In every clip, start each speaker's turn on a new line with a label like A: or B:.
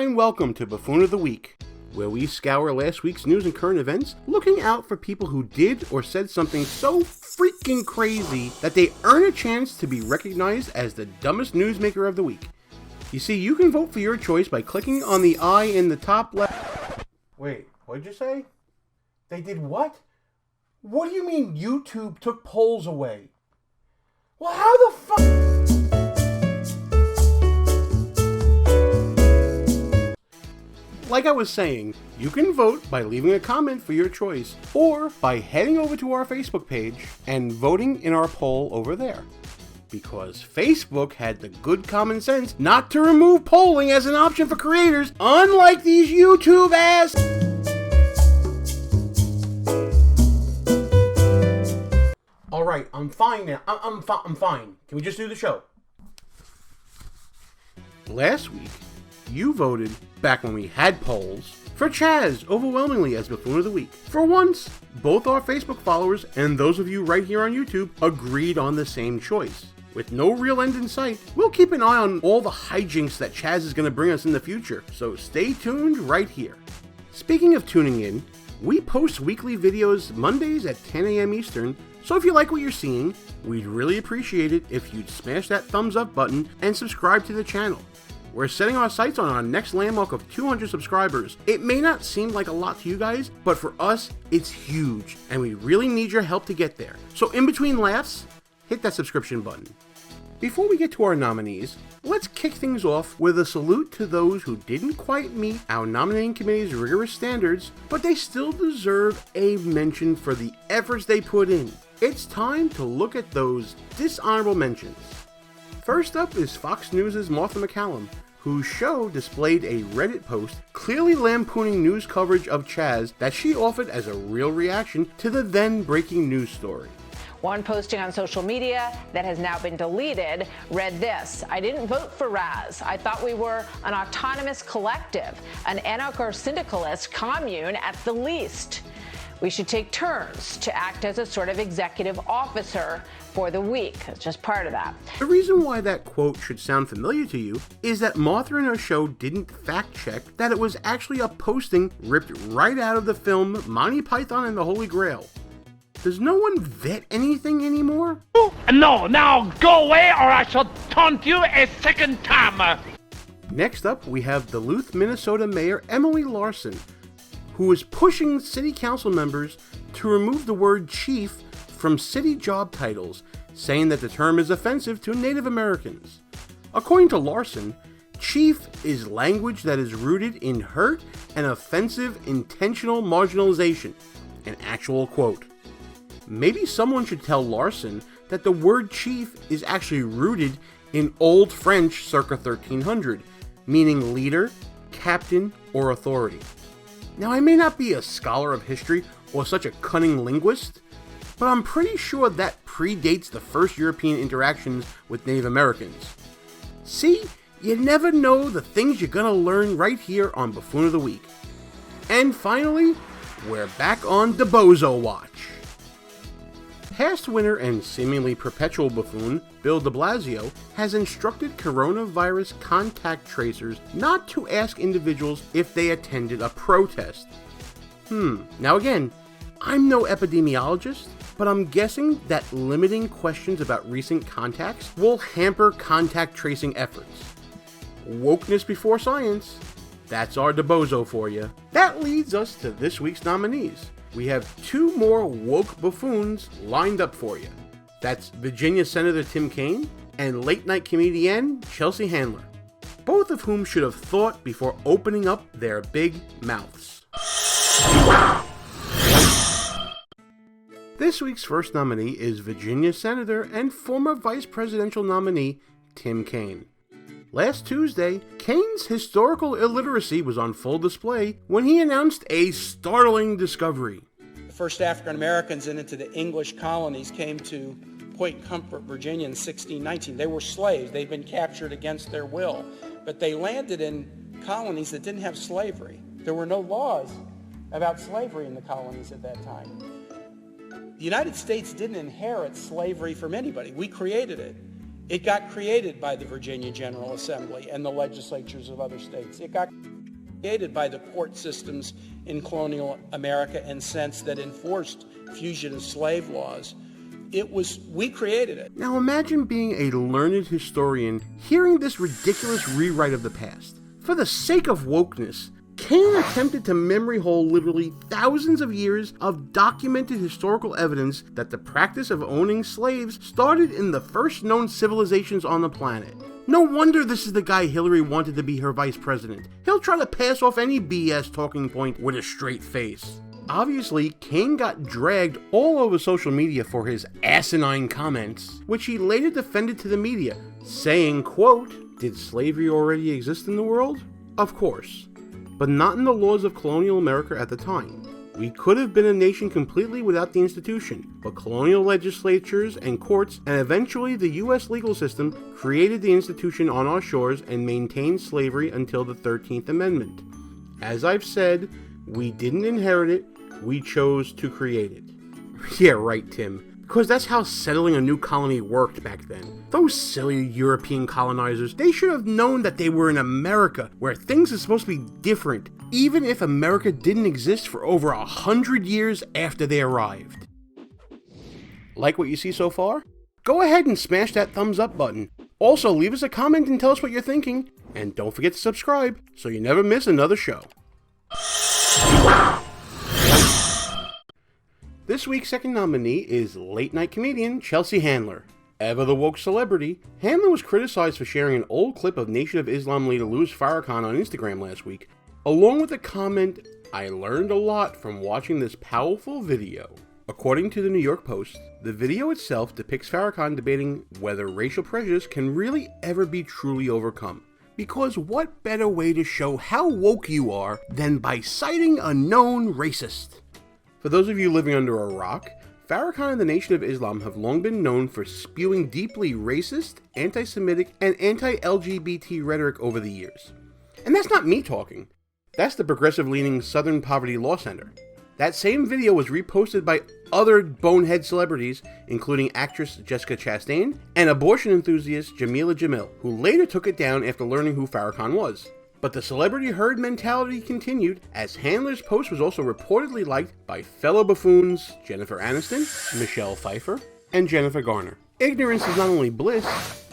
A: and welcome to Buffoon of the Week, where we scour last week's news and current events, looking out for people who did or said something so freaking crazy that they earn a chance to be recognized as the dumbest newsmaker of the week. You see, you can vote for your choice by clicking on the I in the top left. Wait, what'd you say? They did what? What do you mean YouTube took polls away? Well, how the fuck? Like I was saying, you can vote by leaving a comment for your choice, or by heading over to our Facebook page and voting in our poll over there. Because Facebook had the good common sense not to remove polling as an option for creators, unlike these YouTube ass. Alright, I'm fine now. I'm fine. Can we just do the show? Last week, you voted, back when we had polls, for Chaz overwhelmingly as Buffoon of the Week. For once, both our Facebook followers and those of you right here on YouTube agreed on the same choice. With no real end in sight, we'll keep an eye on all the hijinks that Chaz is going to bring us in the future, so stay tuned right here. Speaking of tuning in, we post weekly videos Mondays at 10 a.m. Eastern, so if you like what you're seeing, we'd really appreciate it if you'd smash that thumbs up button and subscribe to the channel. We're setting our sights on our next landmark of 200 subscribers. It may not seem like a lot to you guys, but for us, it's huge, and we really need your help to get there. So in between laughs, hit that subscription button. Before we get to our nominees, let's kick things off with a salute to those who didn't quite meet our nominating committee's rigorous standards, but they still deserve a mention for the efforts they put in. It's time to look at those dishonorable mentions. First up is Fox News' Martha McCallum, whose show displayed a Reddit post clearly lampooning news coverage of Chaz that she offered as a real reaction to the then breaking news story.
B: One posting on social media that has now been deleted read this: "I didn't vote for Raz. I thought we were an autonomous collective, an anarcho-syndicalist commune at the least. We should take turns to act as a sort of executive officer for the week." It's just part of that.
A: The reason why that quote should sound familiar to you is that Martha and her show didn't fact check that it was actually a posting ripped right out of the film Monty Python and the Holy Grail. Does no one vet anything anymore?
C: No, now go away or I shall taunt you a second time.
A: Next up, we have Duluth, Minnesota Mayor Emily Larson, who is pushing city council members to remove the word chief from city job titles, saying that the term is offensive to Native Americans. According to Larson, chief is language that is rooted in hurt and offensive intentional marginalization. An actual quote. Maybe someone should tell Larson that the word chief is actually rooted in Old French circa 1300, meaning leader, captain, or authority. Now, I may not be a scholar of history or such a cunning linguist, but I'm pretty sure that predates the first European interactions with Native Americans. See, you never know the things you're gonna learn right here on Buffoon of the Week. And finally, we're back on DeBozo Watch. Past winner and seemingly perpetual buffoon, Bill de Blasio, has instructed coronavirus contact tracers not to ask individuals if they attended a protest. Now again, I'm no epidemiologist, but I'm guessing that limiting questions about recent contacts will hamper contact tracing efforts. Wokeness before science. That's our DeBozo for you. That leads us to this week's nominees. We have two more woke buffoons lined up for you. That's Virginia Senator Tim Kaine and late-night comedian Chelsea Handler, both of whom should have thought before opening up their big mouths. This week's first nominee is Virginia Senator and former vice presidential nominee Tim Kaine. Last Tuesday, Kaine's historical illiteracy was on full display when he announced a startling discovery.
D: The first African Americans into the English colonies came to Point Comfort, Virginia in 1619. They were slaves. They'd been captured against their will, but they landed in colonies that didn't have slavery. There were no laws about slavery in the colonies at that time. The United States didn't inherit slavery from anybody. We created it. It got created by the Virginia General Assembly and the legislatures of other states. It got created by the court systems in colonial America and since that enforced fugitive slave laws. We created it.
A: Now imagine being a learned historian hearing this ridiculous rewrite of the past. For the sake of wokeness, Kaine attempted to memory hole literally thousands of years of documented historical evidence that the practice of owning slaves started in the first known civilizations on the planet. No wonder this is the guy Hillary wanted to be her vice president. He'll try to pass off any BS talking point with a straight face. Obviously, Kaine got dragged all over social media for his asinine comments, which he later defended to the media, saying, quote, "Did slavery already exist in the world? Of course, but not in the laws of colonial America at the time. We could have been a nation completely without the institution, but colonial legislatures and courts, and eventually the U.S. legal system, created the institution on our shores and maintained slavery until the 13th Amendment. As I've said, we didn't inherit it, we chose to create it." Yeah, right, Tim. Because that's how settling a new colony worked back then. Those silly European colonizers, they should have known that they were in America, where things are supposed to be different, even if America didn't exist for over 100 years after they arrived. Like what you see so far? Go ahead and smash that thumbs up button. Also, leave us a comment and tell us what you're thinking. And don't forget to subscribe so you never miss another show. This week's second nominee is late-night comedian Chelsea Handler. Ever the woke celebrity, Handler was criticized for sharing an old clip of Nation of Islam leader Louis Farrakhan on Instagram last week, along with the comment, "I learned a lot from watching this powerful video." According to the New York Post, the video itself depicts Farrakhan debating whether racial prejudice can really ever be truly overcome. Because what better way to show how woke you are than by citing a known racist? For those of you living under a rock, Farrakhan and the Nation of Islam have long been known for spewing deeply racist, anti-Semitic, and anti-LGBT rhetoric over the years. And that's not me talking. That's the progressive-leaning Southern Poverty Law Center. That same video was reposted by other bonehead celebrities, including actress Jessica Chastain and abortion enthusiast Jamila Jamil, who later took it down after learning who Farrakhan was. But the celebrity herd mentality continued, as Handler's post was also reportedly liked by fellow buffoons Jennifer Aniston, Michelle Pfeiffer, and Jennifer Garner. Ignorance is not only bliss,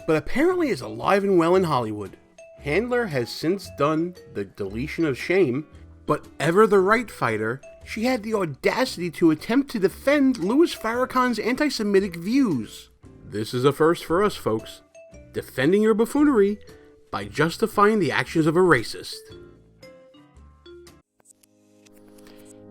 A: but apparently is alive and well in Hollywood. Handler has since done the deletion of shame, but ever the right fighter, she had the audacity to attempt to defend Louis Farrakhan's anti-Semitic views. This is a first for us, folks. Defending your buffoonery by justifying the actions of a racist.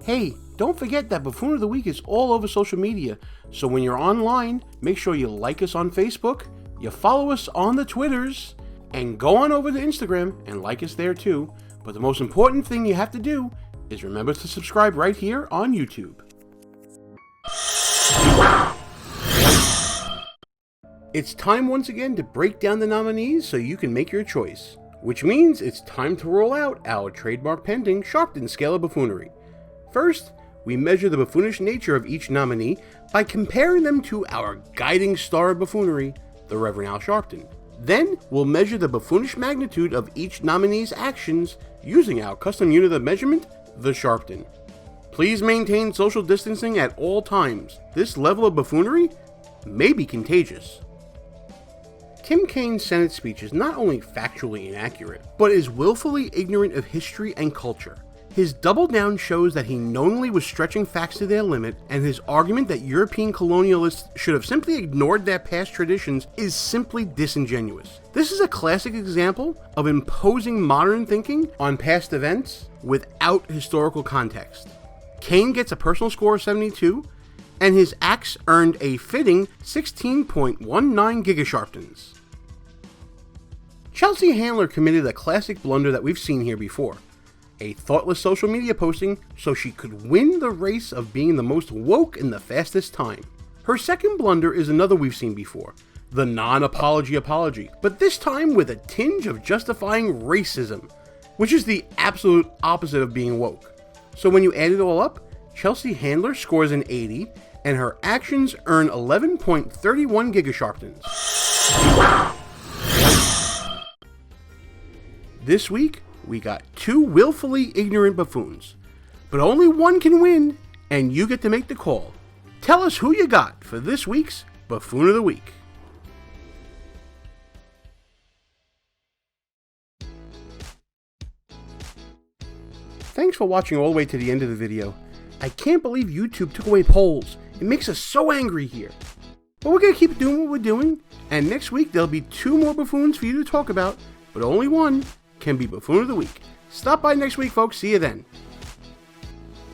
A: Hey, don't forget that Buffoon of the Week is all over social media, so when you're online, make sure you like us on Facebook, you follow us on the Twitters, and go on over to Instagram and like us there too. But the most important thing you have to do is remember to subscribe right here on YouTube. It's time once again to break down the nominees so you can make your choice, which means it's time to roll out our trademark pending Sharpton scale of buffoonery. First, we measure the buffoonish nature of each nominee by comparing them to our guiding star of buffoonery, the Reverend Al Sharpton. Then, we'll measure the buffoonish magnitude of each nominee's actions using our custom unit of measurement, the Sharpton. Please maintain social distancing at all times. This level of buffoonery may be contagious. Tim Kaine's Senate speech is not only factually inaccurate, but is willfully ignorant of history and culture. His double down shows that he knowingly was stretching facts to their limit, and his argument that European colonialists should have simply ignored their past traditions is simply disingenuous. This is a classic example of imposing modern thinking on past events without historical context. Kaine gets a personal score of 72, and his acts earned a fitting 16.19 gigasharptons. Chelsea Handler committed a classic blunder that we've seen here before. A thoughtless social media posting so she could win the race of being the most woke in the fastest time. Her second blunder is another we've seen before, the non-apology apology, but this time with a tinge of justifying racism, which is the absolute opposite of being woke. So when you add it all up, Chelsea Handler scores an 80, and her actions earn 11.31 gigasharptons. This week, we got 2 willfully ignorant buffoons. But only one can win, and you get to make the call. Tell us who you got for this week's Buffoon of the Week. Thanks for watching all the way to the end of the video. I can't believe YouTube took away polls. It makes us so angry here. But we're going to keep doing what we're doing, and next week there'll be 2 more buffoons for you to talk about, but only one can be Buffoon of the Week. Stop by next week, folks. See you then.